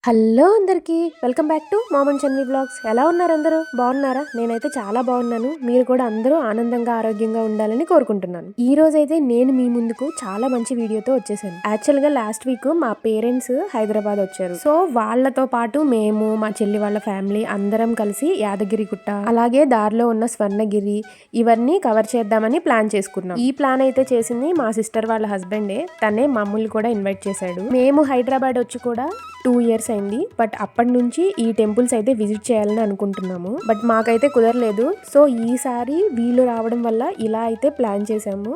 Hello అందరికీ welcome back to mom and Chanvi blogs. ఎలా ఉన్నారు అందరూ? బాగున్నారా? నేనైతే చాలా బాగున్నాను. మీరు కూడా అందరూ ఆనందంగా ఆరోగ్యంగా ఉండాలని కోరుకుంటున్నాను. ఈ రోజైతే నేను మీ ముందుకు చాలా మంచి వీడియోతో వచ్చేసాను. యాక్చువల్గా లాస్ట్ వీక్ మా పేరెంట్స్ హైదరాబాద్ వచ్చారు. సో వాళ్ళతో పాటు మేము, మా చెల్లి వాళ్ళ ఫ్యామిలీ అందరం కలిసి యాదగిరి గుట్ట, అలాగే దారిలో ఉన్న స్వర్ణగిరి ఇవన్నీ కవర్ చేద్దామని ప్లాన్ చేసుకున్నాం. ఈ ప్లాన్ అయితే చేసింది మా సిస్టర్ వాళ్ళ హస్బెండే. తనే మమ్మల్ని కూడా ఇన్వైట్ చేశాడు. మేము హైదరాబాద్ వచ్చి కూడా 2 years అయింది. బట్ అప్పటి నుంచి ఈ టెంపుల్స్ అయితే విజిట్ చేయాలని అనుకుంటున్నాము. బట్ మాకైతే కుదరలేదు. సో ఈసారి వీళ్ళు రావడం వల్ల ఇలా అయితే ప్లాన్ చేసాము.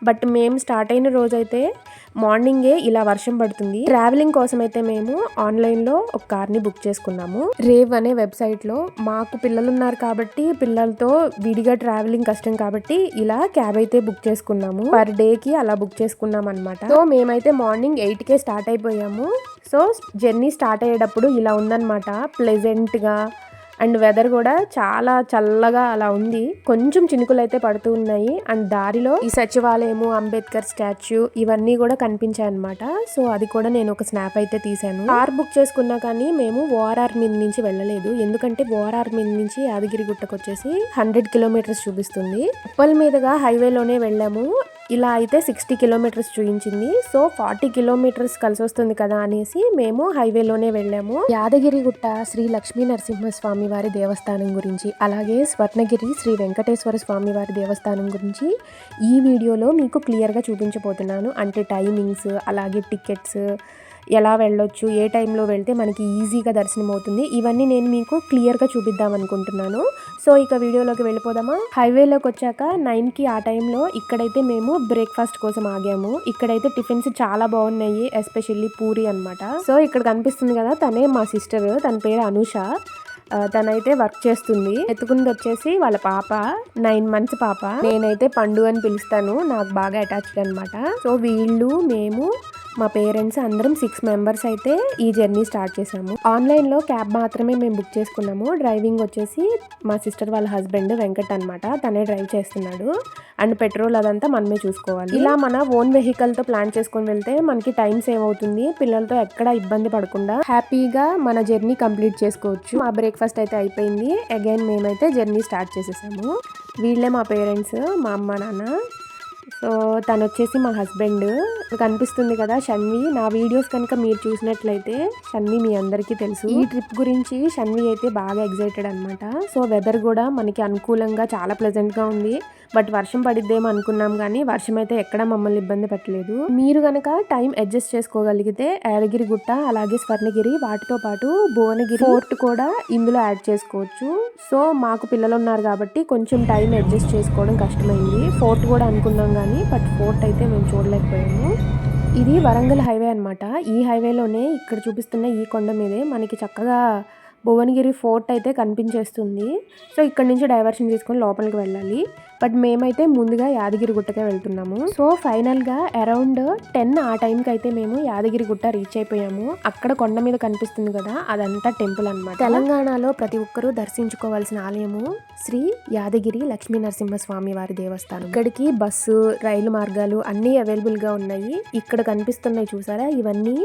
బట్ మేము స్టార్ట్ అయిన రోజైతే మార్నింగే ఇలా వర్షం పడుతుంది. ట్రావెలింగ్ కోసం అయితే మేము ఆన్లైన్లో ఒక కార్ని బుక్ చేసుకున్నాము. రేవ్ అనే వెబ్సైట్లో. మాకు పిల్లలు ఉన్నారు కాబట్టి పిల్లలతో విడిగా ట్రావెలింగ్ కష్టం కాబట్టి ఇలా క్యాబ్ అయితే బుక్ చేసుకున్నాము. పర్ డేకి అలా బుక్ చేసుకున్నాం అనమాట. సో మేమైతే మార్నింగ్ 8కే స్టార్ట్ అయిపోయాము. సో జర్నీ స్టార్ట్ అయ్యేటప్పుడు ఇలా ఉందన్నమాట, ప్లెజెంట్గా. అండ్ వెదర్ కూడా చాలా చల్లగా అలా ఉంది. కొంచెం చినుకులు అయితే పడుతూ ఉన్నాయి. అండ్ దారిలో ఈ సచివాలయము, అంబేద్కర్ స్టాచ్యూ ఇవన్నీ కూడా కనిపించాయి అనమాట. సో అది కూడా నేను ఒక స్నాప్ అయితే తీసాను. కార్ బుక్ చేసుకున్నా కానీ మేము ఓఆర్ఆర్ మీద నుంచి వెళ్ళలేదు. ఎందుకంటే ఓఆర్ఆర్ మీద నుంచి యాదగిరి గుట్టకు వచ్చేసి 100 kilometers చూపిస్తుంది. ఉప్పల్ మీదుగా హైవేలోనే వెళ్ళాము. ఇలా అయితే 60 kilometers చూపించింది. సో 40 kilometers కలిసి వస్తుంది కదా అనేసి మేము హైవేలోనే వెళ్ళాము. యాదగిరి గుట్ట శ్రీ లక్ష్మీ నరసింహస్వామి వారి దేవస్థానం గురించి, అలాగే స్వర్ణగిరి శ్రీ వెంకటేశ్వర స్వామి వారి దేవస్థానం గురించి ఈ వీడియోలో మీకు క్లియర్గా చూపించబోతున్నాను. అంటే టైమింగ్స్, అలాగే టికెట్స్, ఎలా వెళ్ళొచ్చు, ఏ టైంలో వెళ్తే మనకి ఈజీగా దర్శనం అవుతుంది, ఇవన్నీ నేను మీకు క్లియర్గా చూపిద్దాం అనుకుంటున్నాను. సో ఇక వీడియోలోకి వెళ్ళిపోదామా. హైవేలోకి వచ్చాక 9కి ఆ టైంలో ఇక్కడైతే మేము బ్రేక్ఫాస్ట్ కోసం ఆగాము. ఇక్కడైతే టిఫిన్స్ చాలా బాగున్నాయి, ఎస్పెషల్లీ పూరి అనమాట. సో ఇక్కడ కనిపిస్తుంది కదా, తనే మా సిస్టర్. తన పేరు అనూష. తనైతే వర్క్ చేస్తుంది. ఎత్తుకుంది వచ్చేసి వాళ్ళ పాప, 9 months పాప. నేనైతే పండు అని పిలుస్తాను, నాకు బాగా అటాచ్డ్ అనమాట. సో వీళ్ళు, మేము, మా పేరెంట్స్ అందరం 6 members అయితే ఈ జర్నీ స్టార్ట్ చేసాము. ఆన్లైన్లో క్యాబ్ మాత్రమే మేము బుక్ చేసుకున్నాము. డ్రైవింగ్ వచ్చేసి మా సిస్టర్ వాళ్ళ హస్బెండ్ వెంకట్ అనమాట. తనే డ్రైవ్ చేస్తున్నాడు. అండ్ పెట్రోల్ అదంతా మనమే చూసుకోవాలి. ఇలా మన ఓన్ వెహికల్తో ప్లాన్ చేసుకొని వెళ్తే మనకి టైం సేవ్ అవుతుంది. పిల్లలతో ఎక్కడ ఇబ్బంది పడకుండా హ్యాపీగా మన జర్నీ కంప్లీట్ చేసుకోవచ్చు. మా బ్రేక్ఫాస్ట్ అయితే అయిపోయింది. అగైన్ మేమైతే జర్నీ స్టార్ట్ చేసేసాము. వీళ్ళే మా పేరెంట్స్, మా అమ్మ నాన్న. సో తను వచ్చేసి మా హస్బెండ్. కనిపిస్తుంది కదా షన్వి. నా వీడియోస్ కనుక మీరు చూసినట్లయితే షన్వి మీ అందరికీ తెలుసు. ఈ ట్రిప్ గురించి షన్వి అయితే బాగా ఎగ్జైటెడ్ అనమాట. సో వెదర్ కూడా మనకి అనుకూలంగా చాలా ప్లెజెంట్గా ఉంది. బట్ వర్షం పడిద్దేమో అనుకున్నాం, కానీ వర్షం అయితే ఎక్కడ మమ్మల్ని ఇబ్బంది పెట్టలేదు. మీరు కనుక టైం అడ్జస్ట్ చేసుకోగలిగితే యాదగిరి గుట్ట, అలాగే స్వర్ణగిరి, వాటితో పాటు భువనగిరి ఫోర్ట్ కూడా ఇందులో యాడ్ చేసుకోవచ్చు. సో మాకు పిల్లలు ఉన్నారు కాబట్టి కొంచెం టైం అడ్జస్ట్ చేసుకోవడం కష్టమైంది. ఫోర్ట్ కూడా అనుకున్నాం కానీ బట్ ఫోర్ట్ అయితే మేము చూడలేకపోయాము. ఇది వరంగల్ హైవే అనమాట. ఈ హైవేలోనే ఇక్కడ చూపిస్తున్న ఈ కొండ మీదే మనకి చక్కగా భువనగిరి ఫోర్ట్ అయితే కనిపించేస్తుంది. సో ఇక్కడ నుంచి డైవర్షన్ తీసుకొని లోపలికి వెళ్ళాలి. బట్ మేమైతే ముందుగా యాదగిరి గుట్టకే వెళ్తున్నాము. సో ఫైనల్గా అరౌండ్ 10 ఆ టైంకి అయితే మేము యాదగిరి గుట్ట రీచ్ అయిపోయాము. అక్కడ కొండ మీద కనిపిస్తుంది కదా, అదంతా టెంపుల్ అనమాట. తెలంగాణలో ప్రతి ఒక్కరూ దర్శించుకోవాల్సిన ఆలయము శ్రీ యాదగిరి లక్ష్మీ నరసింహస్వామి వారి దేవస్థానం. ఇక్కడికి బస్సు, రైలు మార్గాలు అన్నీ అవైలబుల్గా ఉన్నాయి. ఇక్కడ కనిపిస్తున్నాయి చూసారా, ఇవన్నీ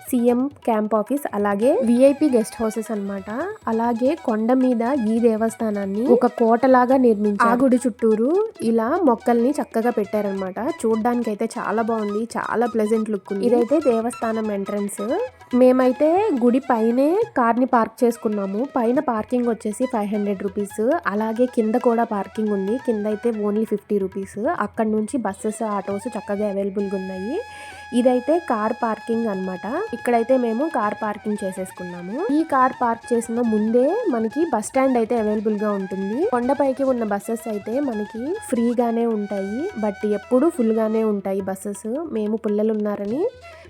సీఎం క్యాంప్ ఆఫీస్, అలాగే విఐపి గెస్ట్ హౌసెస్ అన్నమాట. అలాగే కొండ మీద ఈ దేవస్థానాన్ని ఒక కోటలాగా నిర్మించారు. ఆ గుడి చుట్టూరు ఇలా మొక్కల్ని చక్కగా పెట్టారనమాట. చూడడానికి అయితే చాలా బాగుంది, చాలా ప్లెజెంట్ లుక్ ఉంది. ఇదైతే దేవస్థానం ఎంట్రన్స్. మేమైతే గుడి పైనే కార్ని పార్క్ చేసుకున్నాము. పైన పార్కింగ్ వచ్చేసి 500 rupees. అలాగే కింద కూడా పార్కింగ్ ఉంది. కింద అయితే ఓన్లీ 50 rupees. అక్కడ నుంచి బస్సెస్, ఆటోస్ చక్కగా అవైలబుల్గా ఉన్నాయి. ఇదైతే కార్ పార్కింగ్ అనమాట. ఇక్కడైతే మేము కార్ పార్కింగ్ చేసేసుకున్నాము. ఈ కార్ పార్క్ చేసిన ముందే మనకి బస్ స్టాండ్ అయితే అవైలబుల్ గా ఉంటుంది. కొండపైకి ఉన్న బస్సెస్ అయితే మనకి ఫ్రీగానే ఉంటాయి, బట్ ఎప్పుడు ఫుల్ గానే ఉంటాయి బస్సెస్. మేము పిల్లలు ఉన్నారని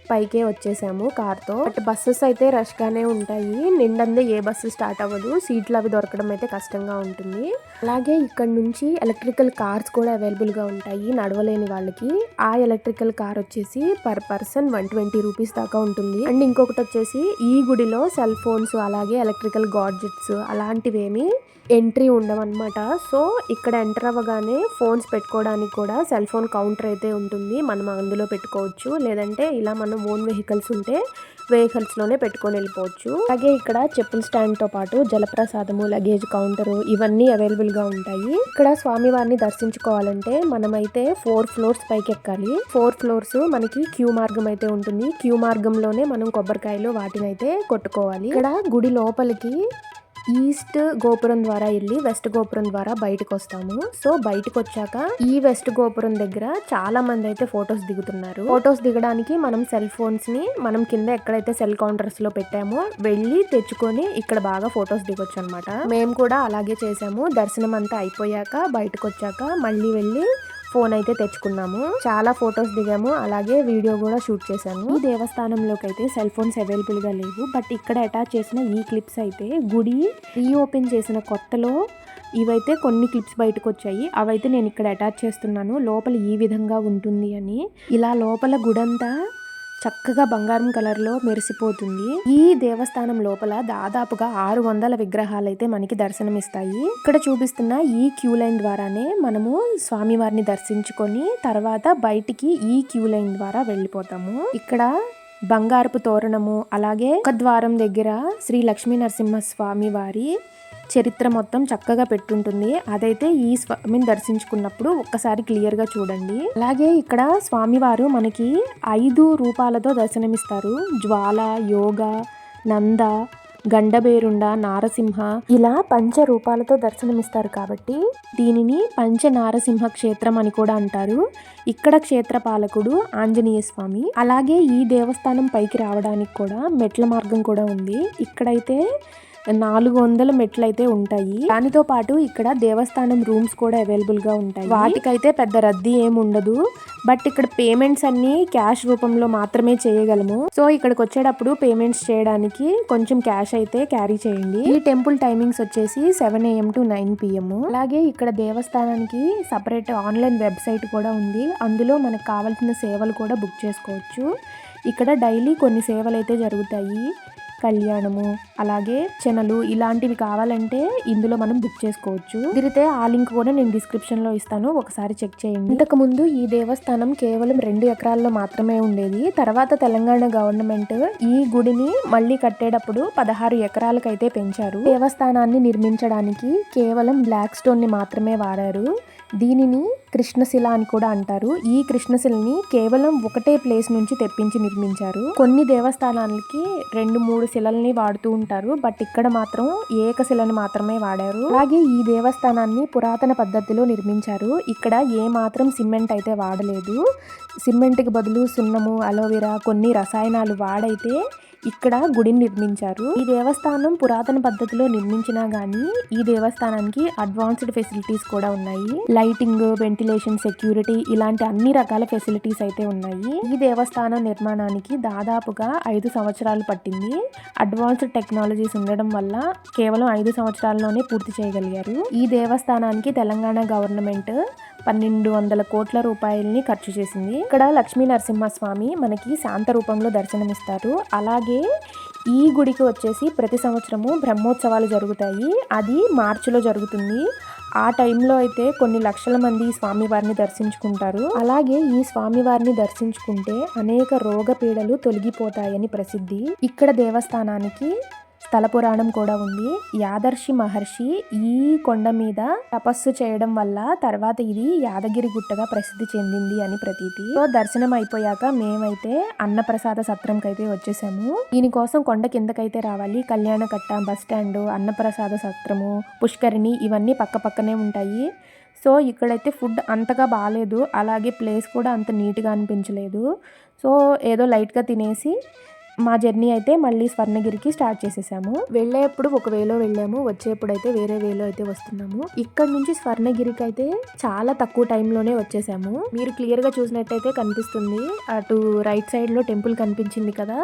పైకే వచ్చేసాము కార్తో. బట్ బస్సెస్ అయితే రష్ గానే ఉంటాయి. నిండందే ఏ బస్సు స్టార్ట్ అవ్వదు. సీట్లు అవి దొరకడం అయితే కష్టంగా ఉంటుంది. అలాగే ఇక్కడ నుంచి ఎలక్ట్రికల్ కార్స్ కూడా అవైలబుల్ గా ఉంటాయి నడవలేని వాళ్ళకి. ఆ ఎలక్ట్రికల్ కార్ వచ్చేసి పర్ పర్సన్ 120 rupees దాకా ఉంటుంది. అండ్ ఇంకొకటి వచ్చేసి ఈ గుడిలో సెల్ ఫోన్స్, అలాగే ఎలక్ట్రికల్ గాడ్జెట్స్ అలాంటివేమి ఎంట్రీ ఉండవన్నమాట. సో ఇక్కడ ఎంటర్ అవ్వగానే ఫోన్స్ పెట్టుకోవడానికి కూడా సెల్ ఫోన్ కౌంటర్ అయితే ఉంటుంది. మనం అందులో పెట్టుకోవచ్చు, లేదంటే ఇలా మనం ఏమన్నా ఓన్ వెహికల్స్ ఉంటే వెహికల్స్లోనే పెట్టుకొని వెళ్ళిపోవచ్చు. అలాగే ఇక్కడ చెప్పుల స్టాండ్తో పాటు జలప్రసాదము, లగేజ్ కౌంటరు ఇవన్నీ అవైలబుల్గా ఉంటాయి. ఇక్కడ స్వామివారిని దర్శించుకోవాలంటే మనమైతే 4 ఫ్లోర్స్ పైకి ఎక్కాలి. 4 ఫ్లోర్స్ మనకి క్యూ మార్గం అయితే ఉంటుంది. క్యూ మార్గంలోనే మనం కొబ్బరికాయలు వాటిని అయితే కొట్టుకోవాలి. ఇక్కడ గుడి లోపలికి ఈస్ట్ గోపురం ద్వారా వెళ్ళి వెస్ట్ గోపురం ద్వారా బయటకు వస్తాము. సో బయటకు వచ్చాక ఈ వెస్ట్ గోపురం దగ్గర చాలా మంది అయితే ఫొటోస్ దిగుతున్నారు. ఫొటోస్ దిగడానికి మనం సెల్ ఫోన్స్ ని మనం కింద ఎక్కడైతే సెల్ కౌంటర్స్ లో పెట్టామో వెళ్ళి తెచ్చుకొని ఇక్కడ బాగా ఫొటోస్ దిగొచ్చు అనమాట. మేము కూడా అలాగే చేసాము. దర్శనం అంతా అయిపోయాక బయటకు వచ్చాక మళ్ళీ వెళ్ళి ఫోన్ అయితే తెచ్చుకున్నాము. చాలా ఫొటోస్ దిగాము, అలాగే వీడియో కూడా షూట్ చేశాను. ఈ దేవస్థానంలోకి అయితే సెల్ ఫోన్స్ అవైలబుల్ గా లేవు. బట్ ఇక్కడ అటాచ్ చేసిన ఈ క్లిప్స్ అయితే గుడి రీఓపెన్ చేసిన కొత్తలో ఇవైతే కొన్ని క్లిప్స్ బయటకు వచ్చాయి. అవైతే నేను ఇక్కడ అటాచ్ చేస్తున్నాను. లోపల ఈ విధంగా ఉంటుంది అని. ఇలా లోపల గుడంతా చక్కగా బంగారం కలర్ లో మెరిసిపోతుంది. ఈ దేవస్థానం లోపల దాదాపుగా 600 విగ్రహాలు అయితే మనకి దర్శనమిస్తాయి. ఇక్కడ చూపిస్తున్న ఈ క్యూ లైన్ ద్వారానే మనము స్వామివారిని దర్శించుకొని తర్వాత బయటికి ఈ క్యూ లైన్ ద్వారా వెళ్ళిపోతాము. ఇక్కడ బంగారపు తోరణము, అలాగే ఒక ద్వారం దగ్గర శ్రీ లక్ష్మీ నరసింహ స్వామి వారి చరిత్ర మొత్తం చక్కగా పెట్టుంటుంది. అదైతే ఈ స్వామిని దర్శించుకున్నప్పుడు ఒక్కసారి క్లియర్ గా చూడండి. అలాగే ఇక్కడ స్వామివారు మనకి 5 రూపాలతో దర్శనమిస్తారు. జ్వాల, యోగ, నంద, గండబేరుండ, నారసింహ ఇలా 5 రూపాలతో దర్శనమిస్తారు కాబట్టి దీనిని పంచనారసింహ క్షేత్రం అని కూడా అంటారు. ఇక్కడ క్షేత్రపాలకుడు ఆంజనేయ స్వామి. అలాగే ఈ దేవస్థానం పైకి రావడానికి కూడా మెట్ల మార్గం కూడా ఉంది. ఇక్కడైతే 400 మెట్లు అయితే ఉంటాయి. దానితో పాటు ఇక్కడ దేవస్థానం రూమ్స్ కూడా అవైలబుల్ గా ఉంటాయి. వాటికైతే పెద్ద రద్దీ ఏమి ఉండదు. బట్ ఇక్కడ పేమెంట్స్ అన్ని క్యాష్ రూపంలో మాత్రమే చేయగలము. సో ఇక్కడికి వచ్చేటప్పుడు పేమెంట్స్ చేయడానికి కొంచెం క్యాష్ అయితే క్యారీ చేయండి. ఈ టెంపుల్ టైమింగ్స్ వచ్చేసి 7 AM to 9 PM. అలాగే ఇక్కడ దేవస్థానానికి సపరేట్ ఆన్లైన్ వెబ్సైట్ కూడా ఉంది. అందులో మనకు కావాల్సిన సేవలు కూడా బుక్ చేసుకోవచ్చు. ఇక్కడ డైలీ కొన్ని సేవలు అయితే జరుగుతాయి. కళ్యాణము, అలాగే చెనలు ఇలాంటివి కావాలంటే ఇందులో మనం బుక్ చేసుకోవచ్చు. కుదిరితే ఆ లింక్ కూడా నేను డిస్క్రిప్షన్ లో ఇస్తాను, ఒకసారి చెక్ చేయండి. ఇంతకు ముందు ఈ దేవస్థానం కేవలం 2 ఎకరాల్లో మాత్రమే ఉండేది. తర్వాత తెలంగాణ గవర్నమెంట్ ఈ గుడిని మళ్ళీ కట్టేటప్పుడు 16 ఎకరాలకైతే పెంచారు. దేవస్థానాన్ని నిర్మించడానికి కేవలం బ్లాక్ స్టోన్ ని మాత్రమే వాడారు. దీనిని కృష్ణశిల అని కూడా అంటారు. ఈ కృష్ణశిలని కేవలం ఒకటే ప్లేస్ నుంచి తెప్పించి నిర్మించారు. కొన్ని దేవస్థానాలకి 2-3 శిలల్ని వాడుతూ ఉంటారు. బట్ ఇక్కడ మాత్రం ఏకశిలని మాత్రమే వాడారు. అలాగే ఈ దేవస్థానాన్ని పురాతన పద్ధతిలో నిర్మించారు. ఇక్కడ ఏ మాత్రం సిమెంట్ అయితే వాడలేదు. సిమెంట్కి బదులు సున్నము, అలోవెరా, కొన్ని రసాయనాలు వాడైతే ఇక్కడ గుడిని నిర్మించారు. ఈ దేవస్థానం పురాతన పద్ధతిలో నిర్మించినా గానీ ఈ దేవస్థానానికి అడ్వాన్స్డ్ ఫెసిలిటీస్ కూడా ఉన్నాయి. లైటింగ్, వెంటిలేషన్, సెక్యూరిటీ ఇలాంటి అన్ని రకాల ఫెసిలిటీస్ అయితే ఉన్నాయి. ఈ దేవస్థానం నిర్మాణానికి దాదాపుగా 5 సంవత్సరాలు పట్టింది. అడ్వాన్స్డ్ టెక్నాలజీస్ ఉండడం వల్ల కేవలం 5 సంవత్సరాల్లోనే పూర్తి చేయగలిగారు. ఈ దేవస్థానానికి తెలంగాణ గవర్నమెంట్ 1200 కోట్ల రూపాయలని ఖర్చు చేసింది. ఇక్కడ లక్ష్మీ నరసింహస్వామి మనకి శాంత రూపంలో దర్శనమిస్తారు. అలాగే ఈ గుడికి వచ్చేసి ప్రతి సంవత్సరము బ్రహ్మోత్సవాలు జరుగుతాయి. అది మార్చిలో జరుగుతుంది. ఆ టైంలో అయితే కొన్ని లక్షల మంది స్వామివారిని దర్శించుకుంటారు. అలాగే ఈ స్వామివారిని దర్శించుకుంటే అనేక రోగ పీడలు తొలగిపోతాయని ప్రసిద్ధి. ఇక్కడ దేవస్థానానికి స్థల పురాణం కూడా ఉంది. యాదర్శి మహర్షి ఈ కొండ మీద తపస్సు చేయడం వల్ల తర్వాత ఇది యాదగిరి గుట్టగా ప్రసిద్ధి చెందింది అని ప్రతీతి. సో దర్శనం అయిపోయాక మేమైతే అన్నప్రసాద సత్రంకైతే వచ్చేసాము. దీనికోసం కొండ కిందకైతే రావాలి. కళ్యాణకట్ట, బస్ స్టాండ్, అన్నప్రసాద సత్రము, పుష్కరిణి ఇవన్నీ పక్క పక్కనే ఉంటాయి. సో ఇక్కడైతే ఫుడ్ అంతగా బాగాలేదు. అలాగే ప్లేస్ కూడా అంత నీట్గా అనిపించలేదు. సో ఏదో లైట్గా తినేసి మా జర్నీ అయితే మళ్ళీ స్వర్ణగిరికి స్టార్ట్ చేసేసాము. వెళ్ళేప్పుడు ఒక వేలో వెళ్ళాము, వచ్చేప్పుడు అయితే వేరే వేలో అయితే వస్తున్నాము. ఇక్కడ నుంచి స్వర్ణగిరికి అయితే చాలా తక్కువ టైంలోనే వచ్చేసాము. మీరు క్లియర్గా చూసినట్టయితే కనిపిస్తుంది, అటు రైట్ సైడ్లో టెంపుల్ కనిపించింది కదా.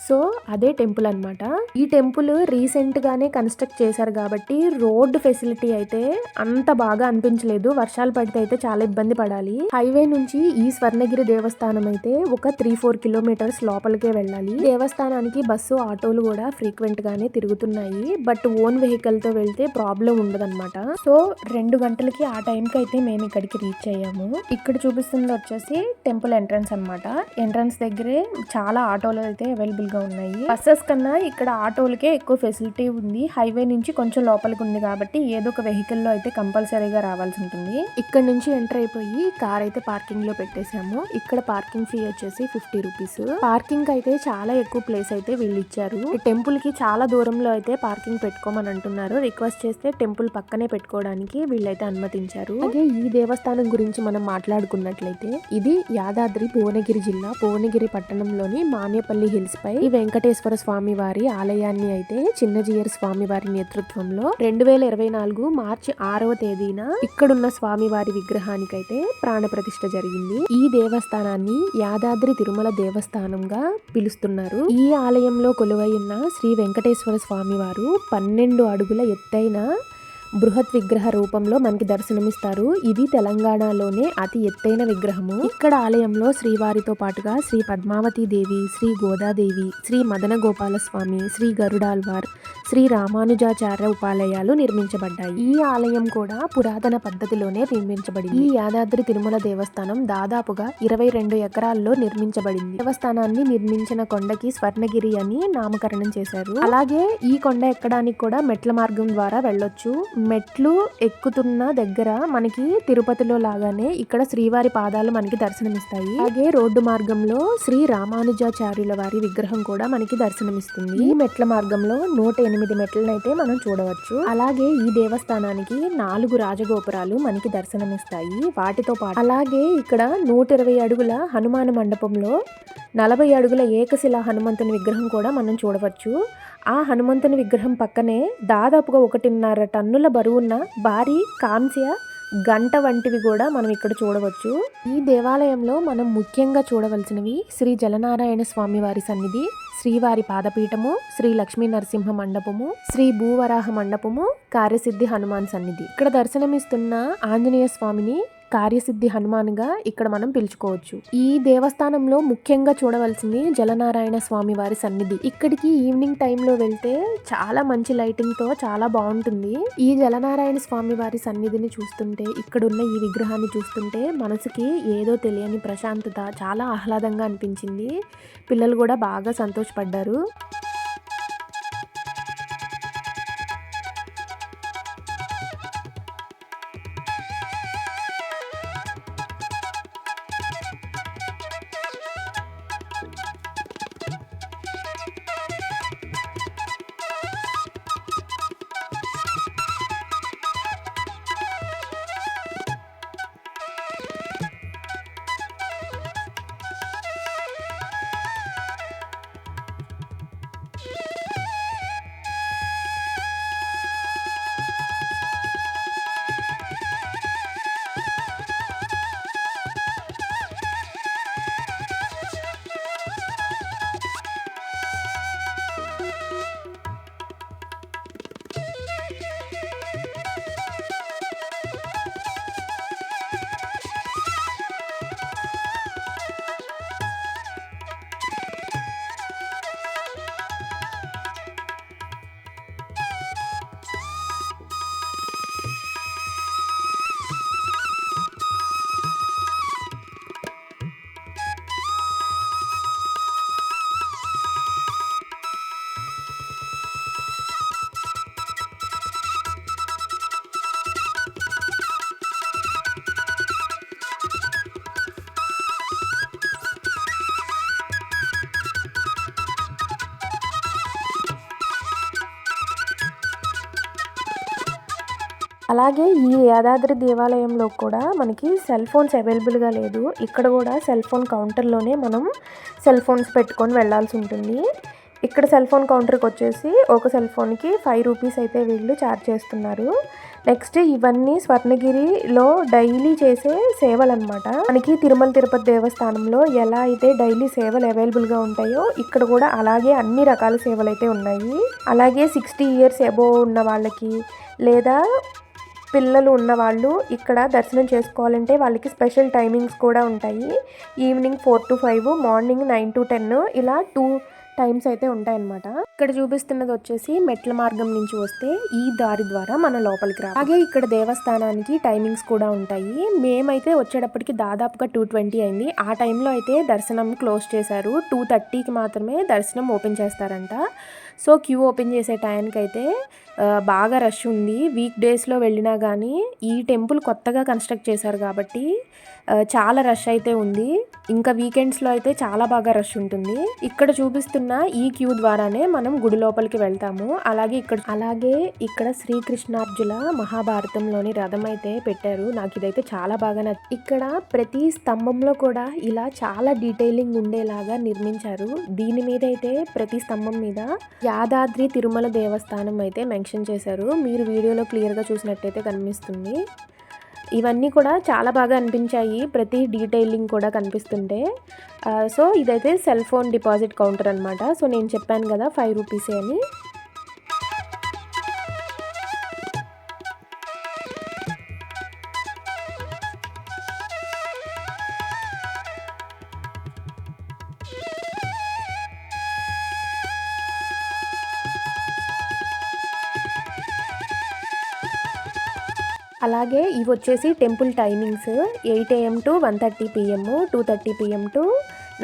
సో అదే టెంపుల్ అన్నమాట. ఈ టెంపుల్ రీసెంట్ గానే కన్స్ట్రక్ట్ చేశారు కాబట్టి రోడ్ ఫెసిలిటీ అయితే అంత బాగా అనిపించలేదు. వర్షాలు పడితే అయితే చాలా ఇబ్బంది పడాలి. హైవే నుంచి ఈ స్వర్ణగిరి దేవస్థానం అయితే ఒక 3-4 కిలోమీటర్స్ లోపలికే వెళ్ళాలి. దేవస్థానానికి బస్సు ఆటోలు కూడా ఫ్రీక్వెంట్ గానే తిరుగుతున్నాయి. బట్ ఓన్ వెహికల్ తో వెళ్తే ప్రాబ్లం ఉండదన్నమాట. సో 2 గంటలకి ఆ టైంకి అయితే మేము ఇక్కడికి రీచ్ అయ్యాము. ఇక్కడ చూపిస్తుంది వచ్చేసి టెంపుల్ ఎంట్రన్స్ అన్నమాట. ఎంట్రన్స్ దగ్గరే చాలా ఆటోలు అయితే అవైలబుల్ గా ఉన్నాయి. బస్సెస్ కన్నా ఇక్కడ ఆటోలకే ఎక్కువ ఫెసిలిటీ ఉంది. హైవే నుంచి కొంచెం లోపలికి ఉంది కాబట్టి ఏదో ఒక వెహికల్ లో అయితే కంపల్సరీగా రావాల్సి ఉంటుంది. ఇక్కడ నుంచి ఎంటర్ అయిపోయి కార్ అయితే పార్కింగ్ లో పెట్టేశాము. ఇక్కడ పార్కింగ్ ఫీ వచ్చేసి 50 రూపీస్. పార్కింగ్ అయితే చాలా ఎక్కువ ప్లేస్ అయితే వీళ్ళు ఇచ్చారు. టెంపుల్ కి చాలా దూరంలో అయితే పార్కింగ్ పెట్టుకోమని అంటున్నారు. రిక్వెస్ట్ చేస్తే టెంపుల్ పక్కనే పెట్టుకోవడానికి వీళ్ళైతే అనుమతించారు. అలాగే ఈ దేవస్థానం గురించి మనం మాట్లాడుకున్నట్లయితే ఇది యాదాద్రి భువనగిరి జిల్లా భువనగిరి పట్టణంలోని మానేపల్లి హిల్స్ పై ఈ వెంకటేశ్వర స్వామి వారి ఆలయాన్ని అయితే చిన్నజీయర్ స్వామి వారి నేతృత్వంలో 2024 మార్చి 6వ తేదీన ఇక్కడున్న స్వామి వారి విగ్రహానికైతే ప్రాణ ప్రతిష్ఠ జరిగింది. ఈ దేవస్థానాన్ని యాదాద్రి తిరుమల దేవస్థానంగా పిలుస్తున్నారు. ఈ ఆలయంలో కొలువై ఉన్న శ్రీ వెంకటేశ్వర స్వామి వారు 12 అడుగుల ఎత్తైన బృహత్ విగ్రహ రూపంలో మనకి దర్శనమిస్తారు. ఇది తెలంగాణలోనే అతి ఎత్తైన విగ్రహము. ఇక్కడ ఆలయంలో శ్రీవారితో పాటుగా శ్రీ పద్మావతి దేవి, శ్రీ గోదాదేవి, శ్రీ మదన గోపాల స్వామి, శ్రీ గరుడాల్వార్, శ్రీ రామానుజాచార్య ఉపాలయాలు నిర్మించబడ్డాయి. ఈ ఆలయం కూడా పురాతన పద్ధతిలోనే నిర్మించబడింది. ఈ యాదాద్రి తిరుమల దేవస్థానం దాదాపుగా 22 ఎకరాల్లో నిర్మించబడింది. దేవస్థానాన్ని నిర్మించిన కొండకి స్వర్ణగిరి అని నామకరణం చేశారు. అలాగే ఈ కొండ ఎక్కడానికి కూడా మెట్ల మార్గం ద్వారా వెళ్ళొచ్చు. మెట్లు ఎక్కుతున్న దగ్గర మనకి తిరుపతిలో లాగానే ఇక్కడ శ్రీవారి పాదాలు మనకి దర్శనమిస్తాయి. అలాగే రోడ్డు మార్గంలో శ్రీ రామానుజాచార్యుల వారి విగ్రహం కూడా మనకి దర్శనమిస్తుంది. ఈ మెట్ల మార్గంలో 108 మెట్లను అయితే మనం చూడవచ్చు. అలాగే ఈ దేవస్థానానికి 4 రాజగోపురాలు మనకి దర్శనమిస్తాయి. వాటితో పాటు అలాగే ఇక్కడ 120 అడుగుల హనుమాన మండపంలో 40 అడుగుల ఏకశిలా హనుమంతుని విగ్రహం కూడా మనం చూడవచ్చు. ఆ హనుమంతుని విగ్రహం పక్కనే దాదాపుగా 1.5 టన్నుల బరువున్న భారీ కాంస్య గంట వంటివి కూడా మనం ఇక్కడ చూడవచ్చు. ఈ దేవాలయంలో మనం ముఖ్యంగా చూడవలసినవి శ్రీ జలనారాయణ స్వామి వారి సన్నిధి, శ్రీవారి పాదపీఠము, శ్రీ లక్ష్మీ నరసింహ మండపము, శ్రీ భూవరాహ మండపము, కార్యసిద్ధి హనుమాన్ సన్నిధి. ఇక్కడ దర్శనమిస్తున్న ఆంజనేయ స్వామిని కార్యసిద్ధి హనుమాన్గా ఇక్కడ మనం పిలుచుకోవచ్చు. ఈ దేవస్థానంలో ముఖ్యంగా చూడవలసింది జలనారాయణ స్వామి వారి సన్నిధి. ఇక్కడికి ఈవినింగ్ టైంలో వెళ్తే చాలా మంచి లైటింగ్ తో చాలా బాగుంటుంది. ఈ జలనారాయణ స్వామి వారి సన్నిధిని చూస్తుంటే, ఇక్కడున్న ఈ విగ్రహాన్ని చూస్తుంటే మనసుకి ఏదో తెలియని ప్రశాంతత, చాలా ఆహ్లాదంగా అనిపించింది. పిల్లలు కూడా బాగా సంతోషపడ్డారు. అలాగే ఈ యాదాద్రి దేవాలయంలో కూడా మనకి సెల్ ఫోన్స్ అవైలబుల్గా లేదు. ఇక్కడ కూడా సెల్ ఫోన్ కౌంటర్లోనే మనం సెల్ ఫోన్స్ పెట్టుకొని వెళ్ళాల్సి ఉంటుంది. ఇక్కడ సెల్ ఫోన్ కౌంటర్కి వచ్చేసి ఒక సెల్ ఫోన్కి 5 రూపీస్ అయితే వీళ్ళు ఛార్జ్ చేస్తున్నారు. నెక్స్ట్ ఇవన్నీ స్వర్ణగిరిలో డైలీ చేసే సేవలు అనమాట. మనకి తిరుమల తిరుపతి దేవస్థానంలో ఎలా అయితే డైలీ సేవలు అవైలబుల్గా ఉంటాయో ఇక్కడ కూడా అలాగే అన్ని రకాల సేవలు అయితే ఉన్నాయి. అలాగే 60 ఇయర్స్ అబోవ్ ఉన్న వాళ్ళకి లేదా పిల్లలు ఉన్నవాళ్ళు ఇక్కడ దర్శనం చేసుకోవాలంటే వాళ్ళకి స్పెషల్ టైమింగ్స్ కూడా ఉంటాయి. ఈవినింగ్ 4 to 5, మార్నింగ్ 9 to 10 ఇలా 2 టైమ్స్ అయితే ఉంటాయన్నమాట. ఇక్కడ చూపిస్తున్నది వచ్చేసి మెట్ల మార్గం నుంచి వస్తే ఈ దారి ద్వారా మనం లోపలికి రావాలి. అలాగే ఇక్కడ దేవస్థానానికి టైమింగ్స్ కూడా ఉంటాయి. మేమైతే వచ్చేటప్పటికి దాదాపుగా 2:20 అయింది. ఆ టైంలో అయితే దర్శనం క్లోజ్ చేశారు. 2:30కి మాత్రమే దర్శనం ఓపెన్ చేస్తారంట. సో క్యూ ఓపెన్ చేసే టైంకి అయితే బాగా రష్ ఉంది. వీక్ డేస్లో వెళ్ళినా కానీ ఈ టెంపుల్ కొత్తగా కన్స్ట్రక్ట్ చేశారు కాబట్టి చాలా రష్ అయితే ఉంది. ఇంకా వీకెండ్స్లో అయితే చాలా బాగా రష్ ఉంటుంది. ఇక్కడ చూపిస్తున్న ఈ క్యూ ద్వారానే మనం గుడి లోపలికి వెళ్తాము. అలాగే ఇక్కడ శ్రీకృష్ణార్జున మహాభారతంలోని రథం అయితే పెట్టారు. నాకు ఇదైతే చాలా బాగా ఇక్కడ ప్రతి స్తంభంలో కూడా ఇలా చాలా డీటెయిలింగ్ ఉండేలాగా నిర్మించారు. దీని మీద అయితే ప్రతి స్తంభం మీద యాదాద్రి తిరుమల దేవస్థానం అయితే మెన్షన్ చేశారు. మీరు వీడియోలో క్లియర్గా చూసినట్టయితే కనిపిస్తుంది. ఇవన్నీ కూడా చాలా బాగా అనిపించాయి. ప్రతి డీటెయిలింగ్ కూడా కనిపిస్తుంటే. సో ఇదైతే సెల్ ఫోన్ డిపాజిట్ కౌంటర్ అనమాట. సో నేను చెప్పాను కదా 5 రూపీసే అని. అలాగే ఇవి వచ్చేసి temple timings 8 AM to 1:30 PM, 2:30 PM to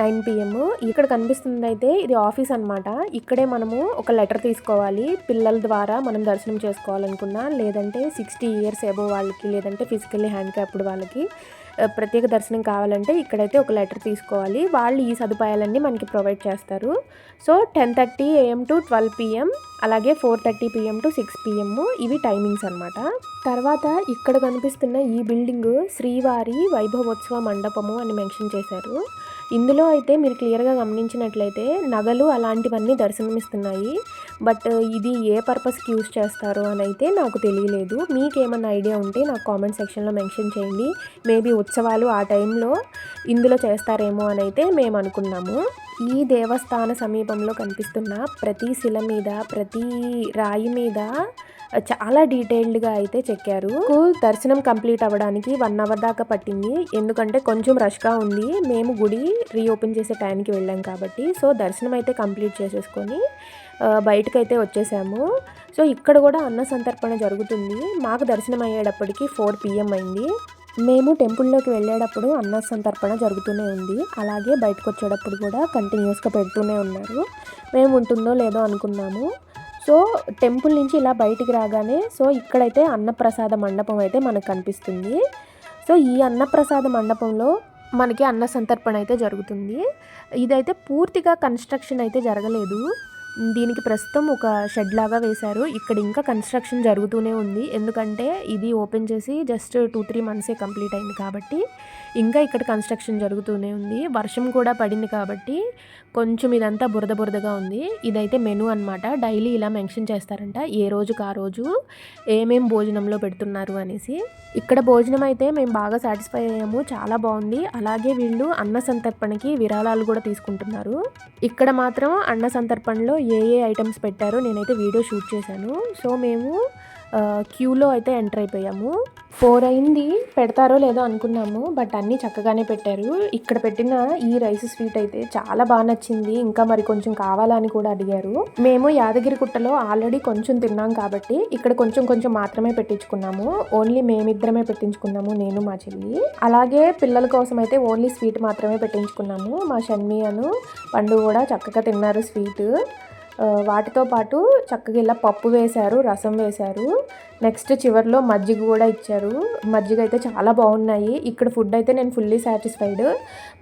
9 PM. ఇక్కడ కనిపిస్తుంది అయితే ఇది ఆఫీస్ అనమాట. ఇక్కడే మనము ఒక లెటర్ తీసుకోవాలి. పిల్లల ద్వారా మనం దర్శనం చేసుకోవాలనుకున్నా, లేదంటే 60 ఇయర్స్ అబోవ్ వాళ్ళకి, లేదంటే ఫిజికల్లీ హ్యాండిక్యాప్డ్ వాళ్ళకి ప్రత్యేక దర్శనం కావాలంటే ఇక్కడైతే ఒక లెటర్ తీసుకోవాలి. వాళ్ళు ఈ సదుపాయాలన్నీ మనకి ప్రొవైడ్ చేస్తారు. సో 10:30 AM to 12 PM, అలాగే 4:30 PM to 6 PM ఇవి టైమింగ్స్ అనమాట. తర్వాత ఇక్కడ కనిపిస్తున్న ఈ బిల్డింగ్ శ్రీవారి వైభవోత్సవ మండపము అని మెన్షన్ చేశారు. ఇందులో అయితే మీరు క్లియర్గా గమనించినట్లయితే నగలు అలాంటివన్నీ దర్శనమిస్తున్నాయి. బట్ ఇది ఏ పర్పస్కి యూజ్ చేస్తారో అని అయితే నాకు తెలియలేదు. మీకేమన్నా ఐడియా ఉంటే నాకు కామెంట్ సెక్షన్లో మెన్షన్ చేయండి. మేబీ ఉత్సవాలు ఆ టైంలో ఇందులో చేస్తారేమో అని అయితే మేము అనుకున్నాము. ఈ దేవస్థాన సమీపంలో కనిపిస్తున్న ప్రతి శిల మీద, ప్రతి రాయి మీద చాలా డీటెయిల్డ్గా అయితే చెక్కారు. దర్శనం కంప్లీట్ అవ్వడానికి 1 hour దాకా పట్టింది. ఎందుకంటే కొంచెం రష్గా ఉంది. మేము గుడి రీఓపెన్ చేసే టైంకి వెళ్ళాం కాబట్టి. సో దర్శనం అయితే కంప్లీట్ చేసేసుకొని బయటకైతే వచ్చేసాము. సో ఇక్కడ కూడా అన్న సంతర్పణ జరుగుతుంది. మాకు దర్శనం అయ్యేటప్పటికి 4 PM అయింది. మేము టెంపుల్లోకి వెళ్ళేటప్పుడు అన్న సంతర్పణ జరుగుతూనే ఉంది. అలాగే బయటకు వచ్చేటప్పుడు కూడా కంటిన్యూస్గా పెడుతూనే ఉన్నారు. మేము ఉంటుందో లేదో అనుకున్నాము. సో టెంపుల్ నుంచి ఇలా బయటికి రాగానే సో ఇక్కడైతే అన్నప్రసాద మండపం అయితే మనకు కనిపిస్తుంది. సో ఈ అన్నప్రసాద మండపంలో మనకి అన్న సంతర్పణ అయితే జరుగుతుంది. ఇదైతే పూర్తిగా కన్స్ట్రక్షన్ అయితే జరగలేదు. దీనికి ప్రస్తుతం ఒక షెడ్ లాగా వేశారు. ఇక్కడ ఇంకా కన్స్ట్రక్షన్ జరుగుతూనే ఉంది. ఎందుకంటే ఇది ఓపెన్ చేసి జస్ట్ 2-3 monthsే కంప్లీట్ అయింది కాబట్టి ఇంకా ఇక్కడ కన్స్ట్రక్షన్ జరుగుతూనే ఉంది. వర్షం కూడా పడింది కాబట్టి కొంచెం ఇదంతా బురదగా ఉంది. ఇదైతే మెనూ అనమాట. డైలీ ఇలా మెన్షన్ చేస్తారంట ఏ రోజుకి ఆ రోజు ఏమేం భోజనంలో పెడుతున్నారు అనేసి. ఇక్కడ భోజనం అయితే మేము బాగా సాటిస్ఫై అయ్యాము. చాలా బాగుంది. అలాగే వీళ్ళు అన్న సంతర్పణకి విరాళాలు కూడా తీసుకుంటున్నారు. ఇక్కడ మాత్రం అన్న సంతర్పణలో ఏ ఐటమ్స్ పెట్టారో నేనైతే వీడియో షూట్ చేశాను. సో మేము క్యూలో అయితే ఎంటర్ అయిపోయాము. 4 అయింది. పెడతారో లేదో అనుకున్నాము. బట్ అన్నీ చక్కగానే పెట్టారు. ఇక్కడ పెట్టిన ఈ రైస్ స్వీట్ అయితే చాలా బాగా నచ్చింది. ఇంకా మరి కొంచెం కావాలా అని కూడా అడిగారు. మేము యాదగిరిగుట్టలో ఆల్రెడీ కొంచెం తిన్నాం కాబట్టి ఇక్కడ కొంచెం మాత్రమే పెట్టించుకున్నాము. ఓన్లీ మేమిద్దరమే పెట్టించుకున్నాము, నేను మా చెల్లి. అలాగే పిల్లల కోసం అయితే ఓన్లీ స్వీట్ మాత్రమే పెట్టించుకున్నాము. మా షణ్మి అను పండు కూడా చక్కగా తిన్నారు స్వీట్. వాటితో పాటు చక్కగా ఇలా పప్పు వేశారు, రసం వేశారు. నెక్స్ట్ చివరిలో మజ్జిగ కూడా ఇచ్చారు. మజ్జిగ అయితే చాలా బాగున్నాయి. ఇక్కడ ఫుడ్ అయితే నేను ఫుల్లీ సాటిస్ఫైడ్.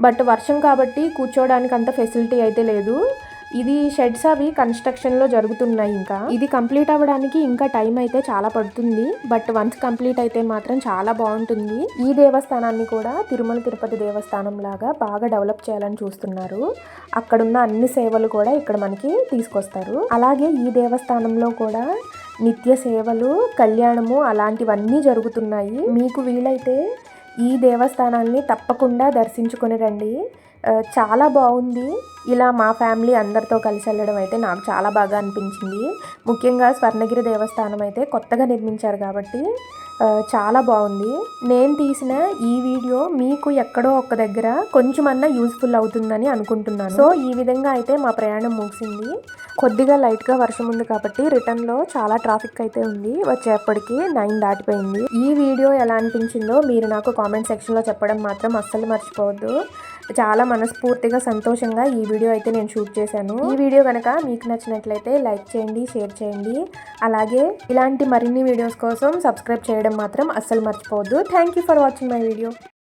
బట్ వర్షం కాబట్టి కూర్చోవడానికి అంత ఫెసిలిటీ అయితే లేదు. ఇది షెడ్స్ అవి కన్స్ట్రక్షన్లో జరుగుతున్నాయి. ఇంకా ఇది కంప్లీట్ అవ్వడానికి ఇంకా టైం అయితే చాలా పడుతుంది. బట్ వన్స్ కంప్లీట్ అయితే మాత్రం చాలా బాగుంటుంది. ఈ దేవస్థానాన్ని కూడా తిరుమల తిరుపతి దేవస్థానం లాగా బాగా డెవలప్ చేయాలని చూస్తున్నారు. అక్కడున్న అన్ని సేవలు కూడా ఇక్కడ మనకి తీసుకొస్తారు. అలాగే ఈ దేవస్థానంలో కూడా నిత్య సేవలు, కళ్యాణము అలాంటివన్నీ జరుగుతున్నాయి. మీకు వీలైతే ఈ దేవస్థానాన్ని తప్పకుండా దర్శించుకొని రండి. చాలా బాగుంది. ఇలా మా ఫ్యామిలీ అందరితో కలిసి వెళ్ళడం అయితే నాకు చాలా బాగా అనిపించింది. ముఖ్యంగా స్వర్ణగిరి దేవస్థానం అయితే కొత్తగా నిర్మించారు కాబట్టి చాలా బాగుంది. నేను తీసిన ఈ వీడియో మీకు ఎక్కడో ఒక్క దగ్గర కొంచెమన్నా యూస్ఫుల్ అవుతుందని అనుకుంటున్నాను. సో ఈ విధంగా అయితే మా ప్రయాణం ముగిసింది. కొద్దిగా లైట్గా వర్షం ఉంది కాబట్టి రిటర్న్లో చాలా ట్రాఫిక్ అయితే ఉంది. వచ్చేప్పటికి 9 దాటిపోయింది. ఈ వీడియో ఎలా అనిపించిందో మీరు నాకు కామెంట్ సెక్షన్లో చెప్పడం మాత్రం అస్సలు మర్చిపోవద్దు. చాలా మనస్ఫూర్తిగా సంతోషంగా ఈ వీడియో అయితే నేను షూట్ చేశాను. ఈ వీడియో కనుక మీకు నచ్చినట్లయితే లైక్ చేయండి, షేర్ చేయండి. అలాగే ఇలాంటి మరిన్ని వీడియోస్ కోసం సబ్స్క్రైబ్ చేయడం మాత్రం అస్సలు మర్చిపోవద్దు. Thank you for watching my video.